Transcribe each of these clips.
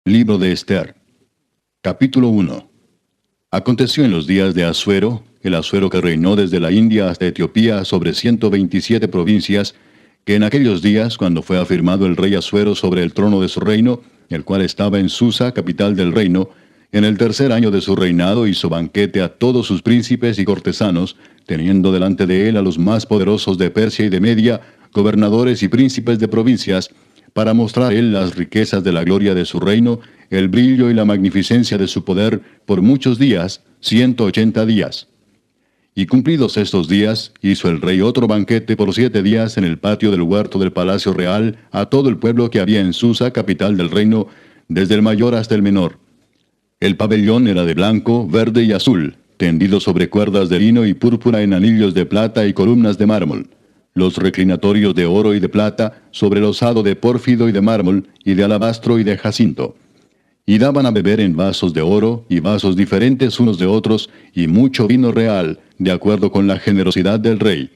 Libro de Ester. Capítulo 1. Aconteció en los días de Asuero, el Asuero que reinó desde la India hasta Etiopía sobre 127 provincias, que en aquellos días, cuando fue afirmado el rey Asuero sobre el trono de su reino, el cual estaba en Susa, capital del reino, en el tercer año de su reinado hizo banquete a todos sus príncipes y cortesanos, teniendo delante de él a los más poderosos de Persia y de Media, gobernadores y príncipes de provincias, para mostrar a él las riquezas de la gloria de su reino, el brillo y la magnificencia de su poder por muchos días, 180 días. Y cumplidos estos días, hizo el rey otro banquete por 7 días en el patio del huerto del palacio real a todo el pueblo que había en Susa, capital del reino, desde el mayor hasta el menor. El pabellón era de blanco, verde y azul, tendido sobre cuerdas de lino y púrpura en anillos de plata y columnas de mármol. Los reclinatorios de oro y de plata, sobre losado de pórfido y de mármol, y de alabastro y de jacinto. Y daban a beber en vasos de oro, y vasos diferentes unos de otros, y mucho vino real, de acuerdo con la generosidad del rey.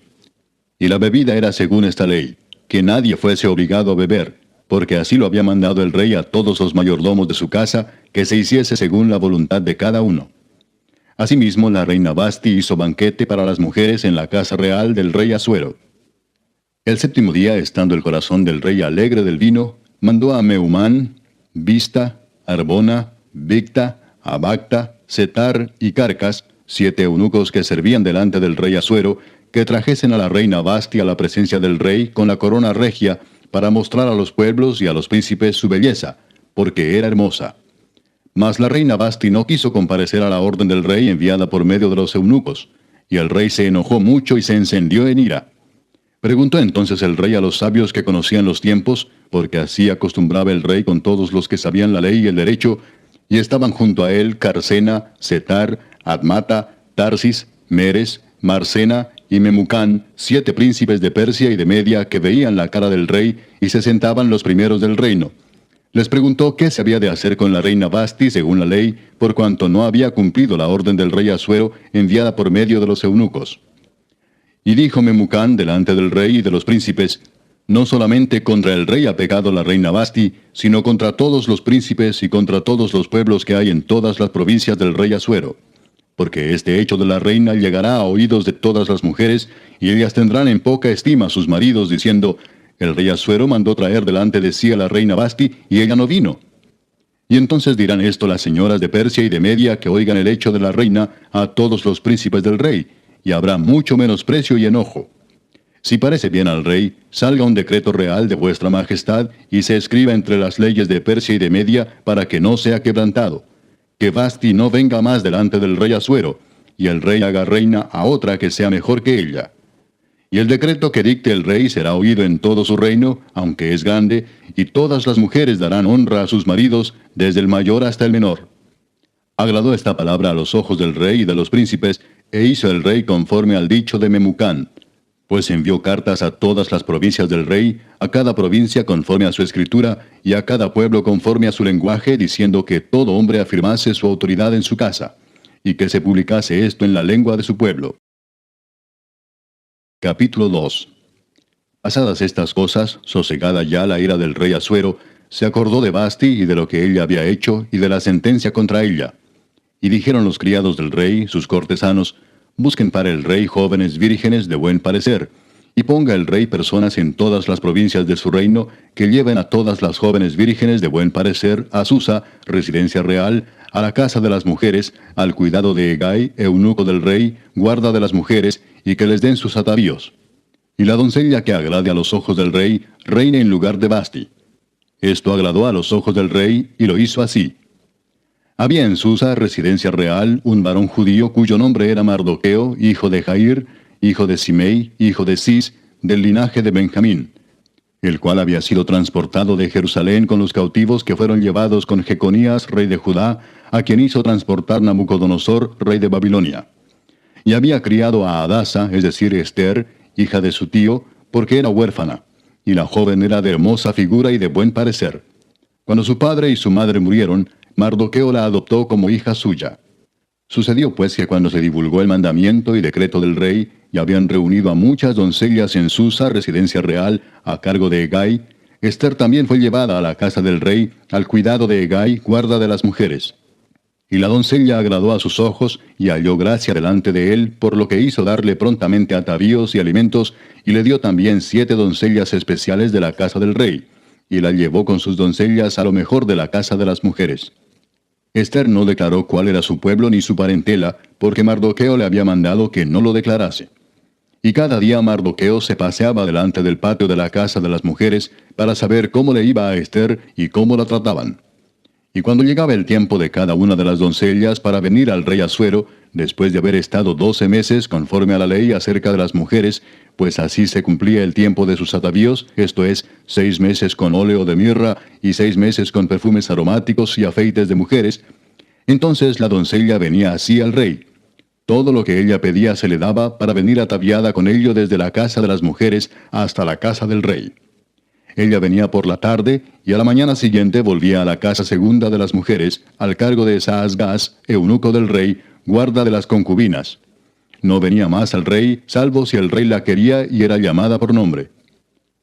Y la bebida era según esta ley, que nadie fuese obligado a beber, porque así lo había mandado el rey a todos los mayordomos de su casa, que se hiciese según la voluntad de cada uno. Asimismo, la reina Vasti hizo banquete para las mujeres en la casa real del rey Asuero. El séptimo día, estando el corazón del rey alegre del vino, mandó a Mehumán, Bista, Arbona, Bigta, Abagta, Setar y Carcas, 7 eunucos que servían delante del rey Asuero, que trajesen a la reina Vasti a la presencia del rey con la corona regia, para mostrar a los pueblos y a los príncipes su belleza, porque era hermosa. Mas la reina Vasti no quiso comparecer a la orden del rey enviada por medio de los eunucos, y el rey se enojó mucho y se encendió en ira. Preguntó entonces el rey a los sabios que conocían los tiempos, porque así acostumbraba el rey con todos los que sabían la ley y el derecho, y estaban junto a él Carsena, Setar, Admata, Tarsis, Meres, Marsena y Memucán, 7 príncipes de Persia y de Media que veían la cara del rey y se sentaban los primeros del reino. Les preguntó qué se había de hacer con la reina Vasti según la ley, por cuanto no había cumplido la orden del rey Asuero enviada por medio de los eunucos. Y dijo Memucán delante del rey y de los príncipes: no solamente contra el rey ha pecado la reina Vasti, sino contra todos los príncipes y contra todos los pueblos que hay en todas las provincias del rey Asuero. Porque este hecho de la reina llegará a oídos de todas las mujeres, y ellas tendrán en poca estima a sus maridos, diciendo: el rey Asuero mandó traer delante de sí a la reina Vasti, y ella no vino. Y entonces dirán esto las señoras de Persia y de Media que oigan el hecho de la reina a todos los príncipes del rey, y habrá mucho menosprecio y enojo. Si parece bien al rey, salga un decreto real de vuestra majestad, y se escriba entre las leyes de Persia y de Media, para que no sea quebrantado, que Vasti no venga más delante del rey Asuero, y el rey haga reina a otra que sea mejor que ella. Y el decreto que dicte el rey será oído en todo su reino, aunque es grande, y todas las mujeres darán honra a sus maridos, desde el mayor hasta el menor. Agradó esta palabra a los ojos del rey y de los príncipes, e hizo el rey conforme al dicho de Memucán, pues envió cartas a todas las provincias del rey, a cada provincia conforme a su escritura, y a cada pueblo conforme a su lenguaje, diciendo que todo hombre afirmase su autoridad en su casa, y que se publicase esto en la lengua de su pueblo. Capítulo 2. Pasadas estas cosas, sosegada ya la ira del rey Asuero, se acordó de Vasti y de lo que ella había hecho, y de la sentencia contra ella. Y dijeron los criados del rey, sus cortesanos: busquen para el rey jóvenes vírgenes de buen parecer, y ponga el rey personas en todas las provincias de su reino, que lleven a todas las jóvenes vírgenes de buen parecer a Susa, residencia real, a la casa de las mujeres, al cuidado de Hegai, eunuco del rey, guarda de las mujeres, y que les den sus atavíos. Y la doncella que agrade a los ojos del rey, reine en lugar de Vasti. Esto agradó a los ojos del rey, y lo hizo así. Había en Susa, residencia real, un varón judío cuyo nombre era Mardoqueo, hijo de Jair, hijo de Simei, hijo de Cis, del linaje de Benjamín, el cual había sido transportado de Jerusalén con los cautivos que fueron llevados con Jeconías, rey de Judá, a quien hizo transportar Nabucodonosor, rey de Babilonia. Y había criado a Hadasa, es decir, Ester, hija de su tío, porque era huérfana, y la joven era de hermosa figura y de buen parecer. Cuando su padre y su madre murieron, Mardoqueo la adoptó como hija suya. Sucedió pues que cuando se divulgó el mandamiento y decreto del rey, y habían reunido a muchas doncellas en Susa, residencia real, a cargo de Hegai, Esther también fue llevada a la casa del rey, al cuidado de Hegai, guarda de las mujeres. Y la doncella agradó a sus ojos, y halló gracia delante de él, por lo que hizo darle prontamente atavíos y alimentos, y le dio también 7 doncellas especiales de la casa del rey, y la llevó con sus doncellas a lo mejor de la casa de las mujeres. Esther no declaró cuál era su pueblo ni su parentela, porque Mardoqueo le había mandado que no lo declarase. Y cada día Mardoqueo se paseaba delante del patio de la casa de las mujeres para saber cómo le iba a Esther y cómo la trataban. Y cuando llegaba el tiempo de cada una de las doncellas para venir al rey Asuero, después de haber estado 12 meses conforme a la ley acerca de las mujeres, pues así se cumplía el tiempo de sus atavíos, esto es, 6 meses con óleo de mirra y 6 meses con perfumes aromáticos y afeites de mujeres, entonces la doncella venía así al rey. Todo lo que ella pedía se le daba para venir ataviada con ello desde la casa de las mujeres hasta la casa del rey. Ella venía por la tarde, y a la mañana siguiente volvía a la casa segunda de las mujeres, al cargo de Saasgaz, eunuco del rey, guarda de las concubinas. No venía más al rey, salvo si el rey la quería y era llamada por nombre.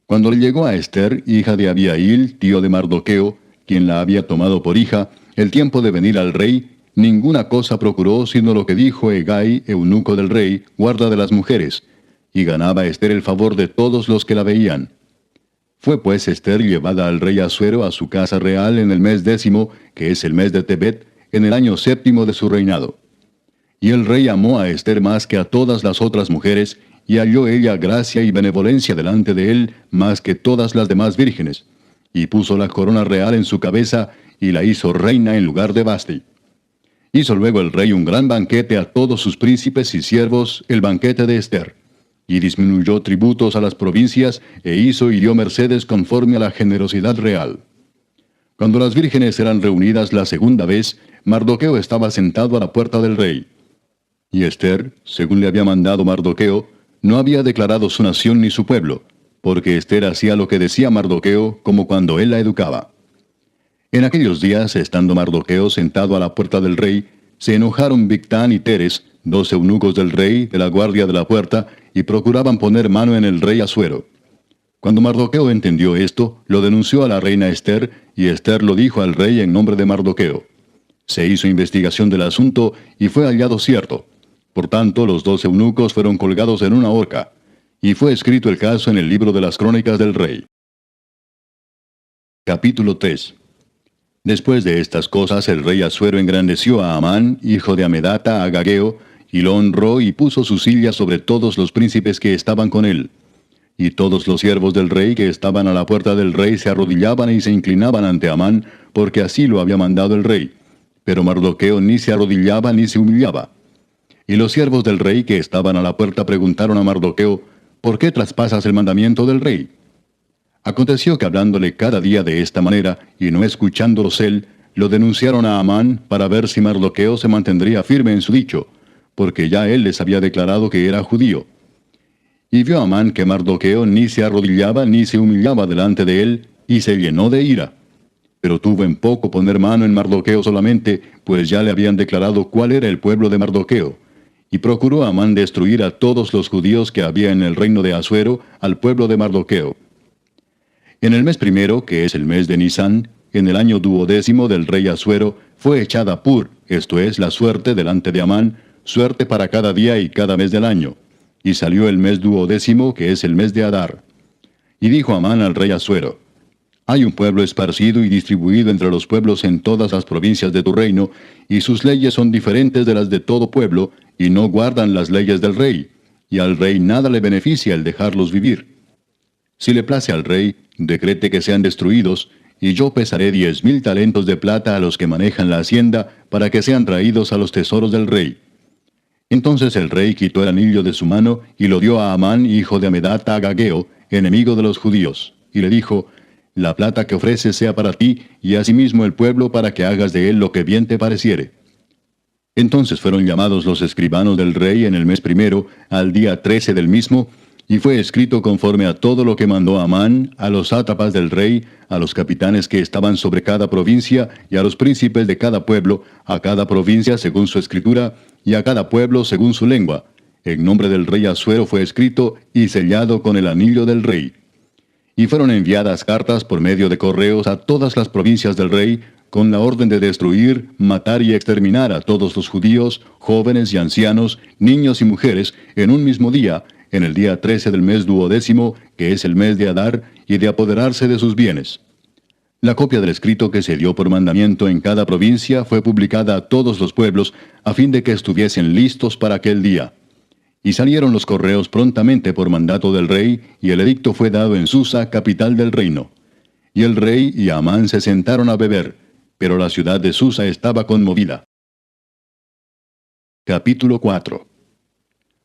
Cuando le llegó a Esther, hija de Abihail, tío de Mardoqueo, quien la había tomado por hija, el tiempo de venir al rey, ninguna cosa procuró sino lo que dijo Hegai, eunuco del rey, guarda de las mujeres, y ganaba Esther el favor de todos los que la veían. Fue pues Esther llevada al rey Asuero a su casa real en el mes 10, que es el mes de Tebet, en el año 7 de su reinado. Y el rey amó a Esther más que a todas las otras mujeres, y halló ella gracia y benevolencia delante de él más que todas las demás vírgenes, y puso la corona real en su cabeza, y la hizo reina en lugar de Vasti. Hizo luego el rey un gran banquete a todos sus príncipes y siervos, el banquete de Esther. Y disminuyó tributos a las provincias, e hizo y dio mercedes conforme a la generosidad real. Cuando las vírgenes eran reunidas la segunda vez, Mardoqueo estaba sentado a la puerta del rey. Y Esther, según le había mandado Mardoqueo, no había declarado su nación ni su pueblo, porque Esther hacía lo que decía Mardoqueo, como cuando él la educaba. En aquellos días, estando Mardoqueo sentado a la puerta del rey, se enojaron Bigtán y Teres, 2 eunucos del rey, de la guardia de la puerta, y procuraban poner mano en el rey Asuero. Cuando Mardoqueo entendió esto, lo denunció a la reina Esther, y Esther lo dijo al rey en nombre de Mardoqueo. Se hizo investigación del asunto, y fue hallado cierto. Por tanto, los 2 eunucos fueron colgados en una horca, y fue escrito el caso en el libro de las crónicas del rey. Capítulo 3. Después de estas cosas, el rey Asuero engrandeció a Amán, hijo de Amedata, agageo, y lo honró y puso su silla sobre todos los príncipes que estaban con él. Y todos los siervos del rey que estaban a la puerta del rey se arrodillaban y se inclinaban ante Amán, porque así lo había mandado el rey. Pero Mardoqueo ni se arrodillaba ni se humillaba. Y los siervos del rey que estaban a la puerta preguntaron a Mardoqueo, ¿por qué traspasas el mandamiento del rey? Aconteció que hablándole cada día de esta manera, y no escuchándolos él, lo denunciaron a Amán para ver si Mardoqueo se mantendría firme en su dicho, porque ya él les había declarado que era judío. Y vio Amán que Mardoqueo ni se arrodillaba ni se humillaba delante de él, y se llenó de ira. Pero tuvo en poco poner mano en Mardoqueo solamente, pues ya le habían declarado cuál era el pueblo de Mardoqueo. Y procuró Amán destruir a todos los judíos que había en el reino de Asuero, al pueblo de Mardoqueo. En el mes primero, que es el mes de Nisán, en el año 12 del rey Asuero, fue echada Pur, esto es, la suerte delante de Amán, suerte para cada día y cada mes del año. Y salió el mes 12, que es el mes de Adar. Y dijo Amán al rey Asuero: hay un pueblo esparcido y distribuido entre los pueblos en todas las provincias de tu reino, y sus leyes son diferentes de las de todo pueblo, y no guardan las leyes del rey, y al rey nada le beneficia el dejarlos vivir. Si le place al rey, decrete que sean destruidos, y yo pesaré 10,000 talentos de plata a los que manejan la hacienda, para que sean traídos a los tesoros del rey. Entonces el rey quitó el anillo de su mano, y lo dio a Amán, hijo de Amedata, agageo, enemigo de los judíos, y le dijo: la plata que ofreces sea para ti, y asimismo el pueblo, para que hagas de él lo que bien te pareciere. Entonces fueron llamados los escribanos del rey en el mes primero, al día 13 del mismo, y fue escrito conforme a todo lo que mandó Amán, a los sátrapas del rey, a los capitanes que estaban sobre cada provincia, y a los príncipes de cada pueblo, a cada provincia según su escritura, y a cada pueblo según su lengua. En nombre del rey Asuero fue escrito y sellado con el anillo del rey. Y fueron enviadas cartas por medio de correos a todas las provincias del rey, con la orden de destruir, matar y exterminar a todos los judíos, jóvenes y ancianos, niños y mujeres, en un mismo día, en el día 13 del mes 12º, que es el mes de Adar, y de apoderarse de sus bienes. La copia del escrito que se dio por mandamiento en cada provincia fue publicada a todos los pueblos, a fin de que estuviesen listos para aquel día. Y salieron los correos prontamente por mandato del rey, y el edicto fue dado en Susa, capital del reino. Y el rey y Amán se sentaron a beber, pero la ciudad de Susa estaba conmovida. Capítulo 4.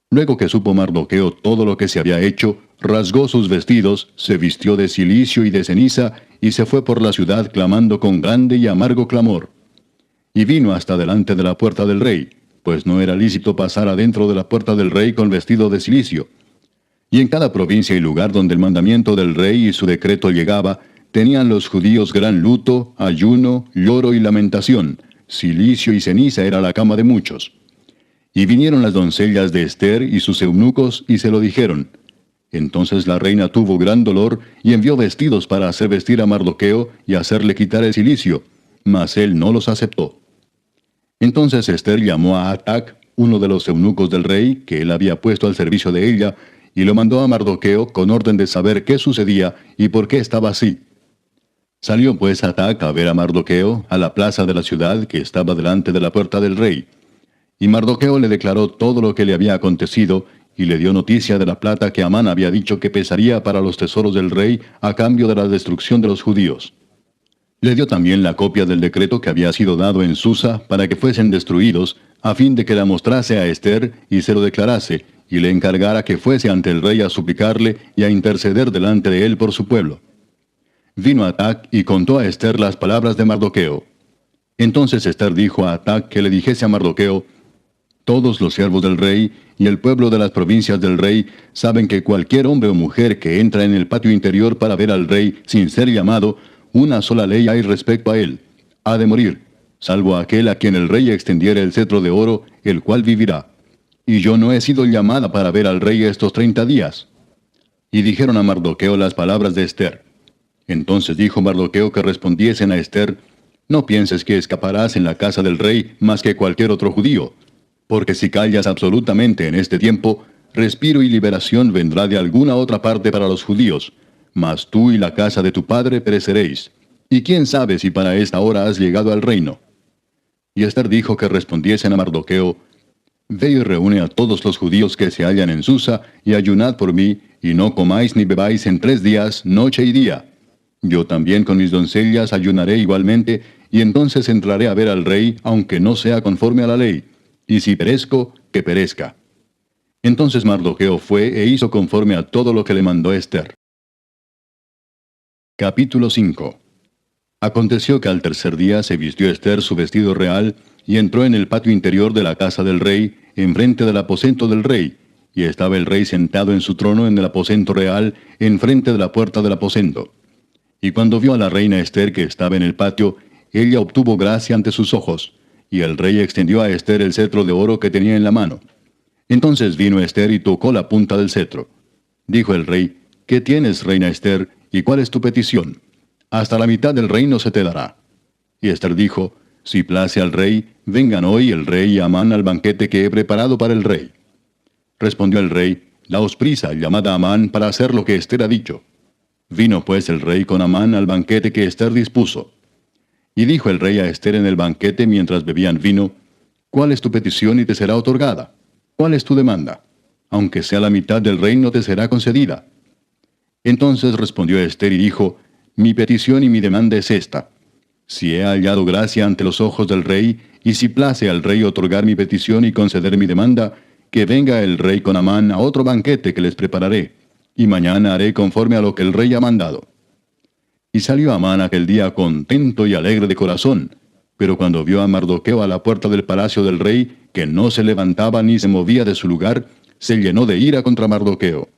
Luego que supo Mardoqueo todo lo que se había hecho, rasgó sus vestidos, se vistió de cilicio y de ceniza, y se fue por la ciudad clamando con grande y amargo clamor. Y vino hasta delante de la puerta del rey, pues no era lícito pasar adentro de la puerta del rey con vestido de cilicio. Y en cada provincia y lugar donde el mandamiento del rey y su decreto llegaba, tenían los judíos gran luto, ayuno, lloro y lamentación. Cilicio y ceniza era la cama de muchos. Y vinieron las doncellas de Ester y sus eunucos y se lo dijeron. Entonces la reina tuvo gran dolor y envió vestidos para hacer vestir a Mardoqueo y hacerle quitar el cilicio, mas él no los aceptó. Entonces Ester llamó a Atac, uno de los eunucos del rey, que él había puesto al servicio de ella, y lo mandó a Mardoqueo con orden de saber qué sucedía y por qué estaba así. Salió pues Atac a ver a Mardoqueo a la plaza de la ciudad que estaba delante de la puerta del rey. Y Mardoqueo le declaró todo lo que le había acontecido, y le dio noticia de la plata que Amán había dicho que pesaría para los tesoros del rey a cambio de la destrucción de los judíos. Le dio también la copia del decreto que había sido dado en Susa para que fuesen destruidos, a fin de que la mostrase a Ester y se lo declarase, y le encargara que fuese ante el rey a suplicarle y a interceder delante de él por su pueblo. Vino Atac y contó a Ester las palabras de Mardoqueo. Entonces Ester dijo a Atac que le dijese a Mardoqueo: todos los siervos del rey y el pueblo de las provincias del rey saben que cualquier hombre o mujer que entra en el patio interior para ver al rey sin ser llamado, una sola ley hay respecto a él: ha de morir, salvo aquel a quien el rey extendiere el cetro de oro, el cual vivirá. Y yo no he sido llamada para ver al rey estos 30 días. Y dijeron a Mardoqueo las palabras de Ester. Entonces dijo Mardoqueo que respondiesen a Ester: no pienses que escaparás en la casa del rey más que cualquier otro judío, porque si callas absolutamente en este tiempo, respiro y liberación vendrá de alguna otra parte para los judíos, mas tú y la casa de tu padre pereceréis. Y quién sabe si para esta hora has llegado al reino. Y Ester dijo que respondiesen a Mardoqueo: ve y reúne a todos los judíos que se hallan en Susa, y ayunad por mí, y no comáis ni bebáis en 3 días, noche y día. Yo también con mis doncellas ayunaré igualmente, y entonces entraré a ver al rey, aunque no sea conforme a la ley. Y si perezco, que perezca. Entonces Mardoqueo fue e hizo conforme a todo lo que le mandó Ester. Capítulo 5. Aconteció que al tercer día se vistió Ester su vestido real, y entró en el patio interior de la casa del rey, enfrente del aposento del rey, y estaba el rey sentado en su trono en el aposento real, enfrente de la puerta del aposento. Y cuando vio a la reina Ester que estaba en el patio, ella obtuvo gracia ante sus ojos, y el rey extendió a Ester el cetro de oro que tenía en la mano. Entonces vino Ester y tocó la punta del cetro. Dijo el rey: ¿qué tienes, reina Ester, y cuál es tu petición? Hasta la mitad del reino se te dará. Y Ester dijo: si place al rey, vengan hoy el rey y Amán al banquete que he preparado para el rey. Respondió el rey: daos prisa, llamad a Amán para hacer lo que Ester ha dicho. Vino pues el rey con Amán al banquete que Ester dispuso. Y dijo el rey a Ester en el banquete mientras bebían vino: ¿cuál es tu petición y te será otorgada? ¿Cuál es tu demanda? Aunque sea la mitad del reino te será concedida. Entonces respondió Ester y dijo: mi petición y mi demanda es esta: si he hallado gracia ante los ojos del rey, y si place al rey otorgar mi petición y conceder mi demanda, que venga el rey con Amán a otro banquete que les prepararé, y mañana haré conforme a lo que el rey ha mandado. Y salió Amán aquel día contento y alegre de corazón, pero cuando vio a Mardoqueo a la puerta del palacio del rey, que no se levantaba ni se movía de su lugar, se llenó de ira contra Mardoqueo.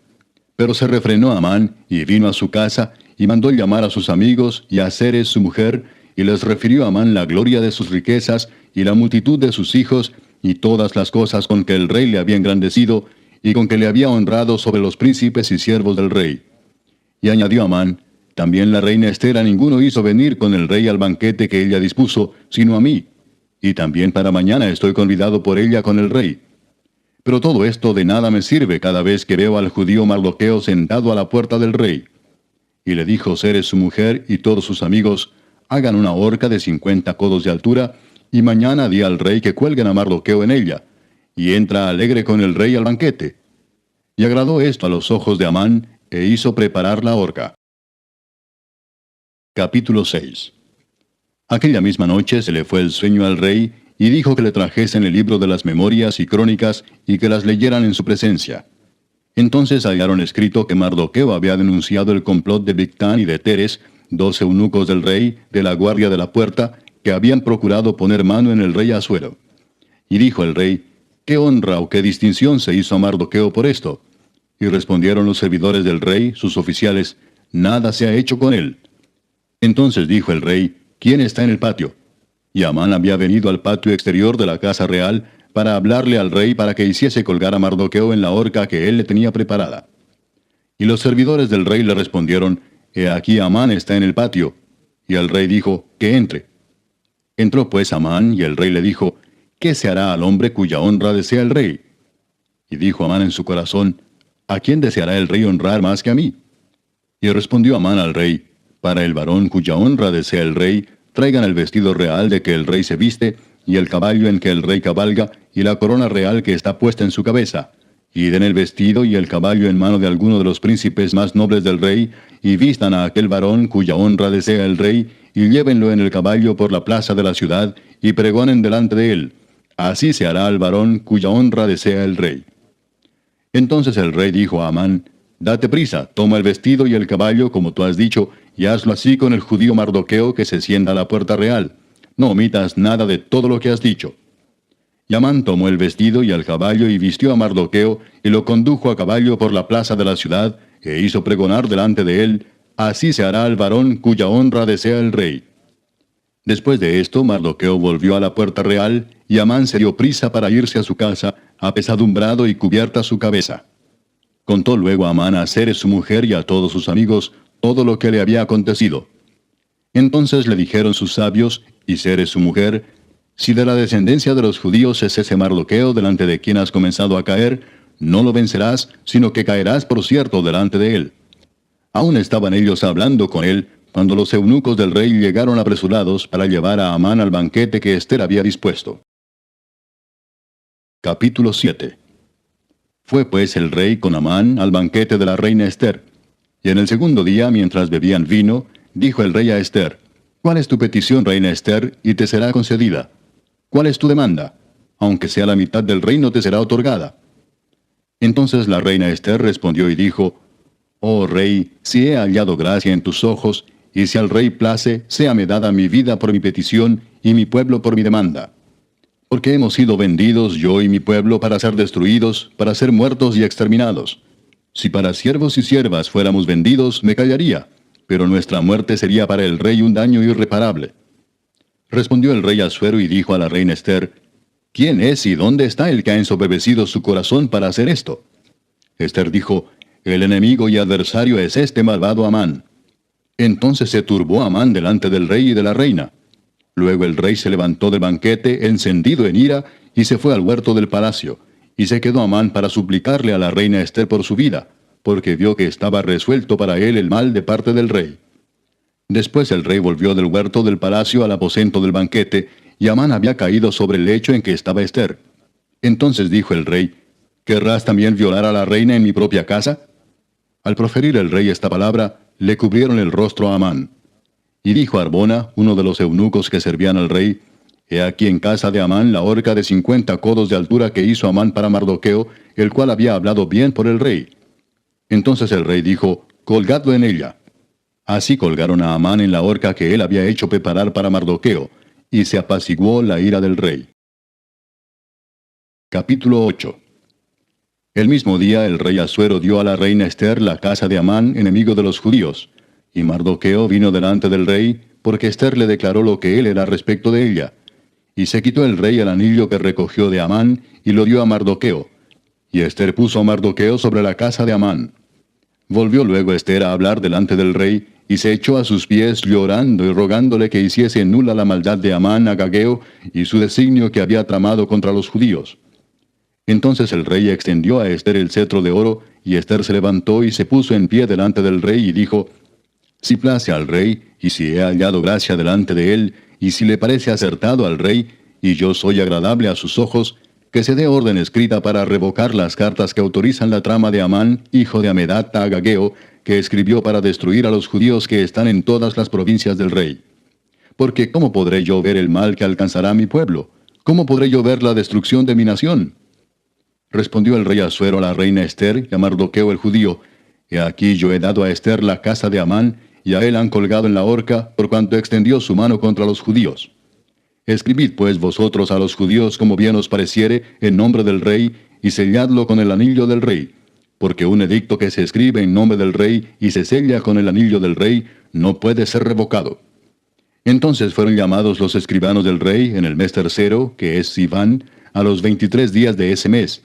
Pero se refrenó Amán, y vino a su casa, y mandó llamar a sus amigos y a Zeres su mujer, y les refirió a Amán la gloria de sus riquezas, y la multitud de sus hijos, y todas las cosas con que el rey le había engrandecido, y con que le había honrado sobre los príncipes y siervos del rey. Y añadió Amán: también la reina Esther a ninguno hizo venir con el rey al banquete que ella dispuso, sino a mí. Y también para mañana estoy convidado por ella con el rey. Pero todo esto de nada me sirve cada vez que veo al judío Mardoqueo sentado a la puerta del rey. Y le dijo Zeres su mujer y todos sus amigos: hagan una horca de 50 codos de altura, y mañana di al rey que cuelguen a Mardoqueo en ella, y entra alegre con el rey al banquete. Y agradó esto a los ojos de Amán, e hizo preparar la horca. Capítulo 6. Aquella misma noche se le fue el sueño al rey, y dijo que le trajesen el libro de las memorias y crónicas, y que las leyeran en su presencia. Entonces hallaron escrito que Mardoqueo había denunciado el complot de Bigtán y de Teres, 2 eunucos del rey, de la guardia de la puerta, que habían procurado poner mano en el rey Asuero. Y dijo el rey: ¿qué honra o qué distinción se hizo a Mardoqueo por esto? Y respondieron los servidores del rey, sus oficiales: nada se ha hecho con él. Entonces dijo el rey: ¿quién está en el patio? Y Amán había venido al patio exterior de la casa real para hablarle al rey para que hiciese colgar a Mardoqueo en la horca que él le tenía preparada. Y los servidores del rey le respondieron: he aquí Amán está en el patio. Y el rey dijo: que entre. Entró pues Amán, y el rey le dijo: ¿qué se hará al hombre cuya honra desea el rey? Y dijo Amán en su corazón: ¿a quién deseará el rey honrar más que a mí? Y respondió Amán al rey: para el varón cuya honra desea el rey, traigan el vestido real de que el rey se viste, y el caballo en que el rey cabalga, y la corona real que está puesta en su cabeza. Y den el vestido y el caballo en mano de alguno de los príncipes más nobles del rey, y vistan a aquel varón cuya honra desea el rey, y llévenlo en el caballo por la plaza de la ciudad, y pregonen delante de él: así se hará al varón cuya honra desea el rey. Entonces el rey dijo a Amán: date prisa, toma el vestido y el caballo como tú has dicho, y hazlo así con el judío Mardoqueo que se sienta a la puerta real. No omitas nada de todo lo que has dicho. Y Amán tomó el vestido y el caballo y vistió a Mardoqueo, y lo condujo a caballo por la plaza de la ciudad, e hizo pregonar delante de él: así se hará al varón cuya honra desea el rey. Después de esto, Mardoqueo volvió a la puerta real, y Amán se dio prisa para irse a su casa, apesadumbrado y cubierta su cabeza. Contó luego Amán a Zeres su mujer y a todos sus amigos todo lo que le había acontecido. Entonces le dijeron sus sabios y Zeres su mujer: si de la descendencia de los judíos es ese Mardoqueo delante de quien has comenzado a caer, no lo vencerás, sino que caerás por cierto delante de él. Aún estaban ellos hablando con él, cuando los eunucos del rey llegaron apresurados para llevar a Amán al banquete que Ester había dispuesto. Capítulo 7. Fue pues el rey con Amán al banquete de la reina Ester. Y en el segundo día, mientras bebían vino, dijo el rey a Ester: ¿cuál es tu petición, reina Ester, y te será concedida? ¿Cuál es tu demanda? Aunque sea la mitad del reino, te será otorgada. Entonces la reina Ester respondió y dijo: oh rey, si he hallado gracia en tus ojos, y si al rey place, séame dada mi vida por mi petición, y mi pueblo por mi demanda. Porque hemos sido vendidos, yo y mi pueblo, para ser destruidos, para ser muertos y exterminados. Si para siervos y siervas fuéramos vendidos, me callaría, pero nuestra muerte sería para el rey un daño irreparable. Respondió el rey Asuero y dijo a la reina Ester: ¿quién es y dónde está el que ha ensoberbecido su corazón para hacer esto? Ester dijo: el enemigo y adversario es este malvado Amán. Entonces se turbó Amán delante del rey y de la reina. Luego el rey se levantó del banquete, encendido en ira, y se fue al huerto del palacio, y se quedó Amán para suplicarle a la reina Ester por su vida, porque vio que estaba resuelto para él el mal de parte del rey. Después el rey volvió del huerto del palacio al aposento del banquete, y Amán había caído sobre el lecho en que estaba Ester. Entonces dijo el rey: ¿querrás también violar a la reina en mi propia casa? Al proferir el rey esta palabra, le cubrieron el rostro a Amán. Y dijo Arbona, uno de los eunucos que servían al rey: he aquí en casa de Amán la horca de 50 codos de altura que hizo Amán para Mardoqueo, el cual había hablado bien por el rey. Entonces el rey dijo: colgadlo en ella. Así colgaron a Amán en la horca que él había hecho preparar para Mardoqueo, y se apaciguó la ira del rey. Capítulo 8. El mismo día el rey Asuero dio a la reina Ester la casa de Amán, enemigo de los judíos. Y Mardoqueo vino delante del rey, porque Ester le declaró lo que él era respecto de ella. Y se quitó el rey el anillo que recogió de Amán, y lo dio a Mardoqueo. Y Ester puso a Mardoqueo sobre la casa de Amán. Volvió luego Ester a hablar delante del rey, y se echó a sus pies llorando y rogándole que hiciese nula la maldad de Amán agageo y su designio que había tramado contra los judíos. Entonces el rey extendió a Ester el cetro de oro, y Ester se levantó y se puso en pie delante del rey y dijo: Si place al rey, y si he hallado gracia delante de él, y si le parece acertado al rey, y yo soy agradable a sus ojos, que se dé orden escrita para revocar las cartas que autorizan la trama de Amán, hijo de Amedata agageo, que escribió para destruir a los judíos que están en todas las provincias del rey. Porque ¿cómo podré yo ver el mal que alcanzará a mi pueblo? ¿Cómo podré yo ver la destrucción de mi nación? Respondió el rey Asuero a la reina Ester y a Mardoqueo el judío: He aquí yo he dado a Ester la casa de Amán, y a él han colgado en la horca, por cuanto extendió su mano contra los judíos. Escribid pues vosotros a los judíos como bien os pareciere, en nombre del rey, y selladlo con el anillo del rey. Porque un edicto que se escribe en nombre del rey y se sella con el anillo del rey, no puede ser revocado. Entonces fueron llamados los escribanos del rey en el mes tercero, que es Sivan, a los 23 días de ese mes.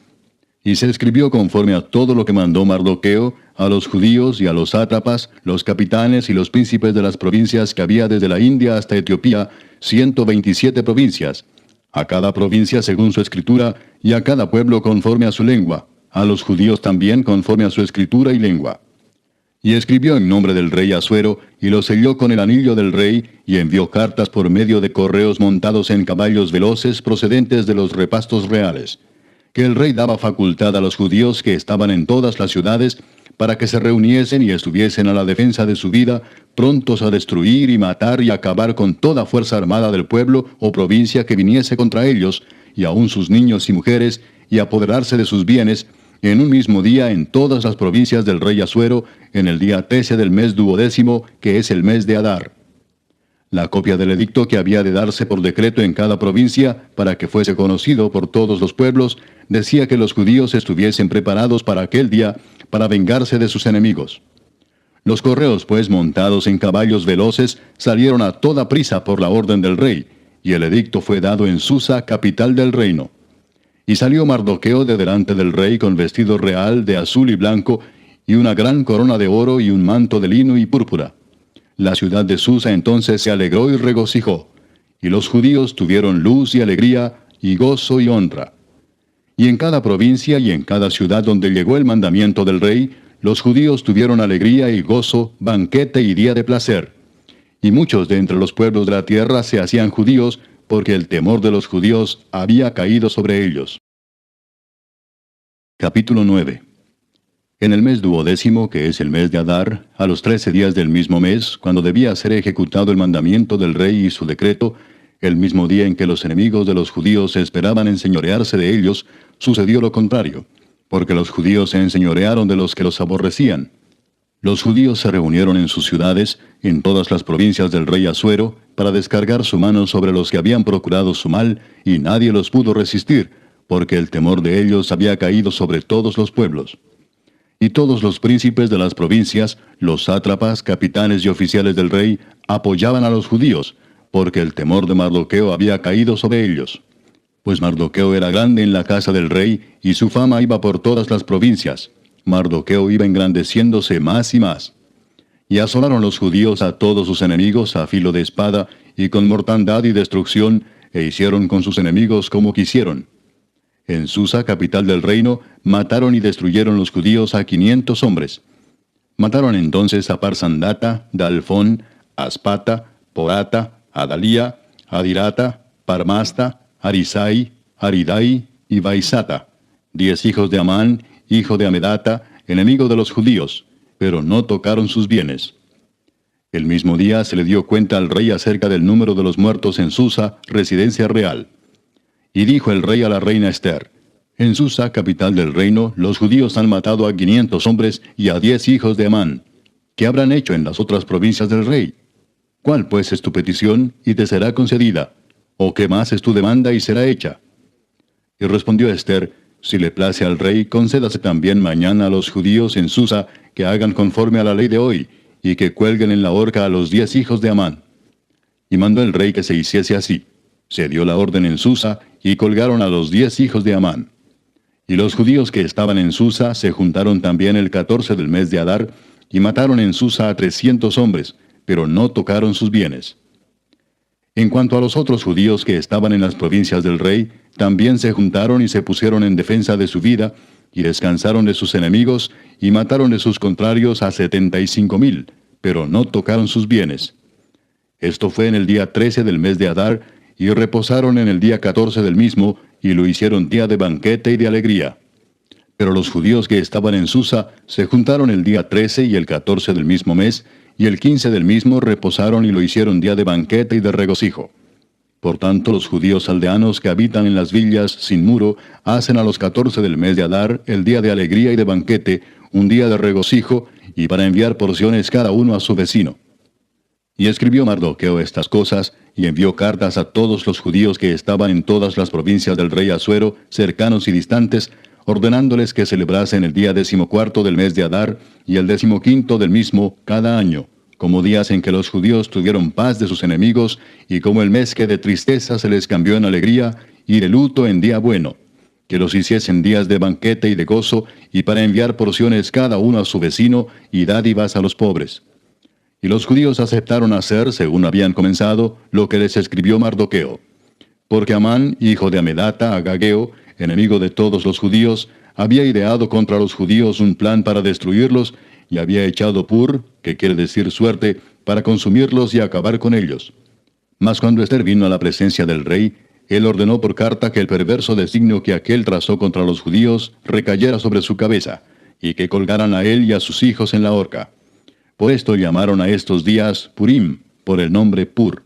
Y se escribió conforme a todo lo que mandó Mardoqueo, a los judíos y a los sátrapas, los capitanes y los príncipes de las provincias que había desde la India hasta Etiopía, 127 provincias, a cada provincia según su escritura, y a cada pueblo conforme a su lengua, a los judíos también conforme a su escritura y lengua. Y escribió en nombre del rey Asuero, y lo selló con el anillo del rey, y envió cartas por medio de correos montados en caballos veloces procedentes de los repastos reales, que el rey daba facultad a los judíos que estaban en todas las ciudades, para que se reuniesen y estuviesen a la defensa de su vida, prontos a destruir y matar y acabar con toda fuerza armada del pueblo o provincia que viniese contra ellos, y aun sus niños y mujeres, y apoderarse de sus bienes, en un mismo día en todas las provincias del rey Asuero, en el día 13 del mes 12º, que es el mes de Adar. La copia del edicto que había de darse por decreto en cada provincia, para que fuese conocido por todos los pueblos, decía que los judíos estuviesen preparados para aquel día, para vengarse de sus enemigos. Los correos, pues, montados en caballos veloces, salieron a toda prisa por la orden del rey, y el edicto fue dado en Susa, capital del reino. Y salió Mardoqueo de delante del rey con vestido real de azul y blanco, y una gran corona de oro y un manto de lino y púrpura. La ciudad de Susa entonces se alegró y regocijó, y los judíos tuvieron luz y alegría, y gozo y honra. Y en cada provincia y en cada ciudad donde llegó el mandamiento del rey, los judíos tuvieron alegría y gozo, banquete y día de placer. Y muchos de entre los pueblos de la tierra se hacían judíos, porque el temor de los judíos había caído sobre ellos. Capítulo 9. En el mes 12º, que es el mes de Adar, a los 13 días del mismo mes, cuando debía ser ejecutado el mandamiento del rey y su decreto, el mismo día en que los enemigos de los judíos esperaban enseñorearse de ellos, sucedió lo contrario, porque los judíos se enseñorearon de los que los aborrecían. Los judíos se reunieron en sus ciudades, en todas las provincias del rey Asuero, para descargar su mano sobre los que habían procurado su mal, y nadie los pudo resistir, porque el temor de ellos había caído sobre todos los pueblos. Y todos los príncipes de las provincias, los sátrapas, capitanes y oficiales del rey, apoyaban a los judíos, porque el temor de Mardoqueo había caído sobre ellos. Pues Mardoqueo era grande en la casa del rey, y su fama iba por todas las provincias. Mardoqueo iba engrandeciéndose más y más. Y asolaron los judíos a todos sus enemigos a filo de espada, y con mortandad y destrucción, e hicieron con sus enemigos como quisieron. En Susa, capital del reino, mataron y destruyeron los judíos a 500 hombres. Mataron entonces a Parsandata, Dalfón, Aspata, Porata, Adalía, Adirata, Parmasta, Arisai, Aridai y Baisata, 10 hijos de Amán, hijo de Amedata, enemigo de los judíos, pero no tocaron sus bienes. El mismo día se le dio cuenta al rey acerca del número de los muertos en Susa, residencia real. Y dijo el rey a la reina Ester: En Susa, capital del reino, los judíos han matado a 500 hombres y a 10 hijos de Amán. ¿Qué habrán hecho en las otras provincias del rey? ¿Cuál pues es tu petición, y te será concedida? ¿O qué más es tu demanda, y será hecha? Y respondió Ester: Si le place al rey, concédase también mañana a los judíos en Susa que hagan conforme a la ley de hoy, y que cuelguen en la horca a los 10 hijos de Amán. Y mandó el rey que se hiciese así. Se dio la orden en Susa, y colgaron a los 10 hijos de Amán. Y los judíos que estaban en Susa se juntaron también el 14 del mes de Adar, y mataron en Susa a 300 hombres, pero no tocaron sus bienes. En cuanto a los otros judíos que estaban en las provincias del rey, también se juntaron y se pusieron en defensa de su vida, y descansaron de sus enemigos, y mataron de sus contrarios a 75,000, pero no tocaron sus bienes. Esto fue en el día 13 del mes de Adar, y reposaron en el día 14 del mismo, y lo hicieron día de banquete y de alegría. Pero los judíos que estaban en Susa se juntaron el día 13 y el 14 del mismo mes, y el 15 del mismo reposaron y lo hicieron día de banquete y de regocijo. Por tanto, los judíos aldeanos que habitan en las villas sin muro hacen a los 14 del mes de Adar el día de alegría y de banquete, un día de regocijo, y para enviar porciones cada uno a su vecino. Y escribió Mardoqueo estas cosas, y envió cartas a todos los judíos que estaban en todas las provincias del rey Asuero, cercanos y distantes, ordenándoles que celebrasen el día 14 del mes de Adar y el 15 del mismo cada año, como días en que los judíos tuvieron paz de sus enemigos, y como el mes que de tristeza se les cambió en alegría, y de luto en día bueno, que los hiciesen días de banquete y de gozo, y para enviar porciones cada uno a su vecino, y dádivas a los pobres. Y los judíos aceptaron hacer, según habían comenzado, lo que les escribió Mardoqueo. Porque Amán, hijo de Amedata, agageo, enemigo de todos los judíos, había ideado contra los judíos un plan para destruirlos, y había echado pur, que quiere decir suerte, para consumirlos y acabar con ellos. Mas cuando Ester vino a la presencia del rey, él ordenó por carta que el perverso designio que aquél trazó contra los judíos recayera sobre su cabeza, y que colgaran a él y a sus hijos en la horca. Por esto llamaron a estos días Purim, por el nombre Pur.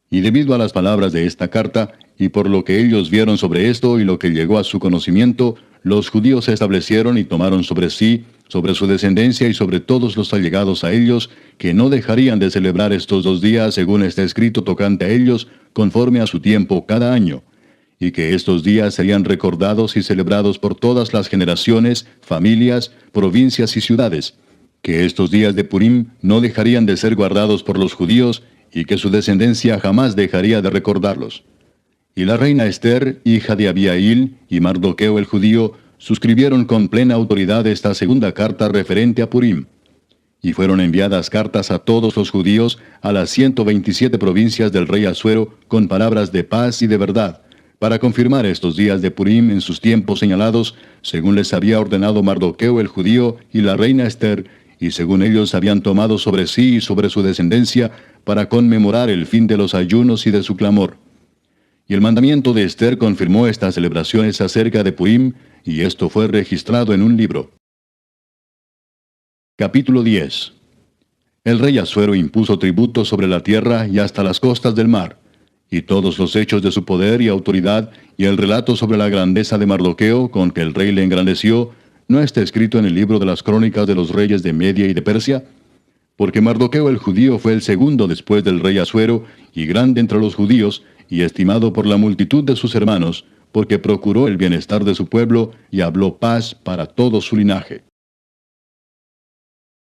Y debido a las palabras de esta carta, y por lo que ellos vieron sobre esto y lo que llegó a su conocimiento, los judíos se establecieron y tomaron sobre sí, sobre su descendencia y sobre todos los allegados a ellos, que no dejarían de celebrar estos 2 días según está escrito tocante a ellos, conforme a su tiempo cada año, y que estos días serían recordados y celebrados por todas las generaciones, familias, provincias y ciudades, que estos días de Purim no dejarían de ser guardados por los judíos, y que su descendencia jamás dejaría de recordarlos. Y la reina Ester, hija de Abihail, y Mardoqueo el judío, suscribieron con plena autoridad esta segunda carta referente a Purim. Y fueron enviadas cartas a todos los judíos, a las 127 provincias del rey Asuero, con palabras de paz y de verdad, para confirmar estos días de Purim en sus tiempos señalados, según les había ordenado Mardoqueo el judío y la reina Ester, y según ellos habían tomado sobre sí y sobre su descendencia, para conmemorar el fin de los ayunos y de su clamor. Y el mandamiento de Ester confirmó estas celebraciones acerca de Purim, y esto fue registrado en un libro. Capítulo 10. El rey Asuero impuso tributo sobre la tierra y hasta las costas del mar, y todos los hechos de su poder y autoridad, y el relato sobre la grandeza de Mardoqueo, con que el rey le engrandeció, ¿no está escrito en el libro de las crónicas de los reyes de Media y de Persia? Porque Mardoqueo el judío fue el segundo después del rey Asuero, y grande entre los judíos, y estimado por la multitud de sus hermanos, porque procuró el bienestar de su pueblo, y habló paz para todo su linaje.